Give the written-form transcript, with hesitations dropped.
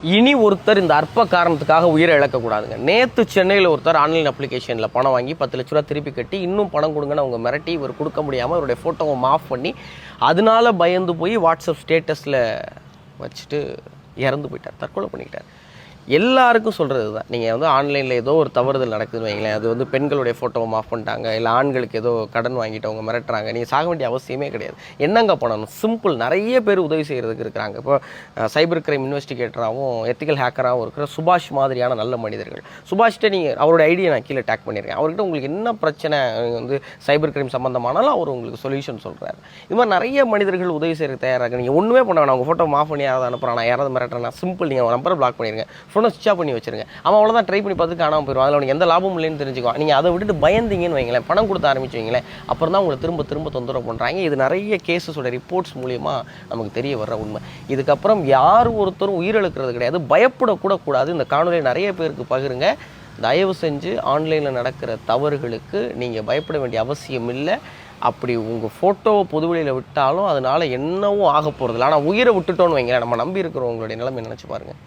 இனி ஒருத்தர் இந்த அற்ப காரணத்துக்காக உயிரை இழக்கக்கூடாதுங்க. நேற்று சென்னையில் ஒருத்தர் ஆன்லைன் அப்ளிகேஷனில் பணம் வாங்கி 10 லட்ச ரூபா திருப்பி கட்டி இன்னும் பணம் கொடுங்கன்னு அவங்க மிரட்டி இவர் கொடுக்க முடியாமல் அவருடைய ஃபோட்டோவை மாஃப் பண்ணி அதனால பயந்து போய் வாட்ஸ்அப் ஸ்டேட்டஸில் வச்சுட்டு இறந்து போயிட்டார், தற்கொலை பண்ணிக்கிட்டார். எல்லாருக்கும் சொல்கிறது தான், நீங்கள் வந்து ஆன்லைனில் ஏதோ ஒரு தவறுதல் நடக்குதுன்னு வைங்களேன், அது வந்து பெண்களுடைய ஃபோட்டோவை மாஃப் பண்ணிட்டாங்க, இல்லை ஆண்களுக்கு ஏதோ கடன் வாங்கிட்டு அவங்க மிரட்டுறாங்க, நீங்கள் சாக வேண்டிய அவசியமே கிடையாது. என்னங்க பண்ணணும்? சிம்பிள். நிறைய பேர் உதவி செய்கிறதுக்கு இருக்கிறாங்க. இப்போ சைபர் கிரைம் இன்வெஸ்டிகேட்டராகவும் எத்திக்கல் ஹேக்கராகவும் இருக்கிற சுபாஷ் மாதிரியான நல்ல மனிதர்கள். சுபாஷ்கிட்ட நீங்கள் அவரோட ஐடியா நான் கீழே டேக் பண்ணியிருக்கேன். அவர்கிட்ட உங்களுக்கு என்ன பிரச்சனை வந்து சைபர் கிரைம் சம்மந்தமானாலும் அவர் உங்களுக்கு சொல்யூஷன் சொல்கிறார். இது மாதிரி நிறைய மனிதர்கள் உதவி செய்கிறதுக்கு தயாராக. நீங்கள் ஒன்றுமே பண்ண வேணாம். உங்கள் ஃபோட்டோ மாஃப் பண்ணி யாராவது அனுப்புகிறான், யாராவது மிரட்டுறேன்னா சிம்பிள், நீங்கள் நம்பரை பிளாக் பண்ணிடுங்க, ஃபோனை ஸ்விட்ச் ஆஃப் பண்ணி வச்சுருங்க. அவன் அவ்வளோதான், ட்ரை பண்ணி பார்த்து காணாமல் போயிடும். அதில் அவனுக்கு எந்த லாபமும் இல்லைன்னு தெரிஞ்சுக்குவான். நீங்கள் அதை விட்டுட்டு பயந்தீங்கன்னு வைங்களேன், பணம் கொடுத்து ஆரம்பிச்சு வைங்களேன், அப்புறம் தான் உங்களை திரும்ப திரும்ப தொந்தரவு பண்ணுறாங்க. இது நிறைய கேஸஸோட ரிப்போர்ட்ஸ் மூலிமா நமக்கு தெரிய வர்ற உண்மை. இதுக்கப்புறம் யார் ஒருத்தரும் உயிரிழக்கிறது கிடையாது. பயப்படக்கூடாது. இந்த காணொலியை நிறைய பேருக்கு பகிருங்க. தயவு செஞ்சு ஆன்லைனில் நடக்கிற தவறுகளுக்கு நீங்கள் பயப்பட வேண்டிய அவசியம் இல்லை. அப்படி உங்கள் ஃபோட்டோவை பொதுவெளியில் விட்டாலும் அதனால் என்னவும் ஆக போகிறதில்ல. ஆனால் உயிரை விட்டுட்டோன்னு வைங்களேன், நம்ம நம்பி இருக்கிறவங்களுடைய நிலைமை நினச்சி பாருங்கள்.